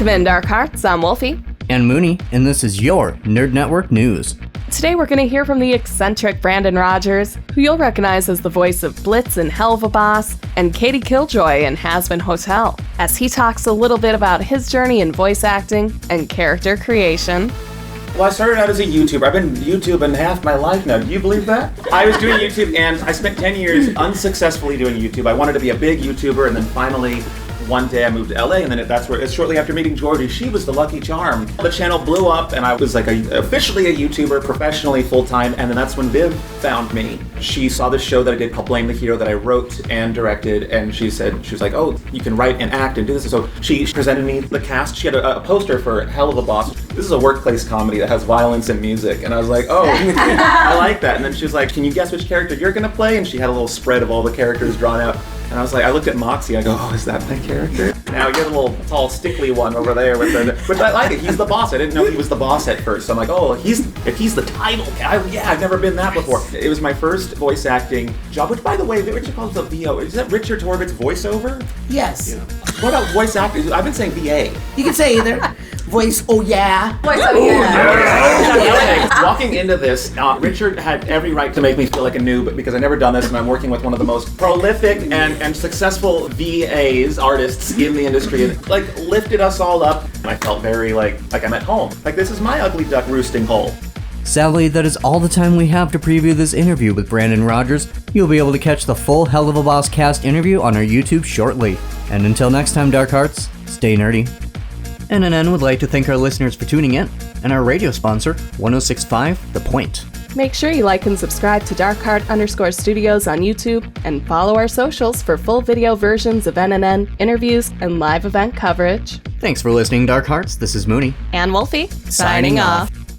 Welcome in, Dark Hearts. I'm Wolfie. And Mooney, and this is your Nerd Network News. Today we're going to hear from the eccentric Brandon Rogers, who you'll recognize as the voice of Blitz in Helluva Boss, and Katie Killjoy in Has Been Hotel, as he talks a little bit about his journey in voice acting and character creation. Well, I started out as a YouTuber. I've been YouTubing half my life now. Do you believe that? I was doing YouTube, and I spent 10 years unsuccessfully doing YouTube. I wanted to be a big YouTuber, and then finally, one day I moved to LA, and then that's where, shortly after meeting Georgie, she was the lucky charm. The channel blew up, and I was like officially a YouTuber, professionally, full-time, and then that's when Viv found me. She saw this show that I did called Blame the Hero that I wrote and directed, and she was like, oh, you can write and act and do this. And so she presented me the cast. She had a poster for Helluva Boss. This is a workplace comedy that has violence and music, and I was like, oh, I like that. And then she was like, can you guess which character you're gonna play? And she had a little spread of all the characters drawn out. And I was like, I looked at Moxie, I go, oh, is that my character? Now you're the little tall, stickly one over there but I like it, he's the boss. I didn't know he was the boss at first. So I'm like, oh, if he's the title guy, yeah, I've never been that before. It was my first voice acting job, which by the way, Richard calls it VO. Is that Richard Torvitt's voiceover? Yes. Yeah. What about voice acting? I've been saying VA. You can say either. Voice, oh yeah. Voice, oh yeah. Walking into this, Richard had every right to make me feel like a noob because I've never done this, and I'm working with one of the most prolific and successful VAs, artists in the industry, and lifted us all up. And I felt very like I'm at home. Like this is my ugly duck roosting hole. Sadly, that is all the time we have to preview this interview with Brandon Rogers. You'll be able to catch the full Helluva Boss cast interview on our YouTube shortly. And until next time, Dark Hearts, stay nerdy. NNN would like to thank our listeners for tuning in, and our radio sponsor, 106.5 The Point. Make sure you like and subscribe to DarkHeart_Studios on YouTube, and follow our socials for full video versions of NNN, interviews, and live event coverage. Thanks for listening, Dark Hearts. This is Mooney. And Wolfie, Signing off.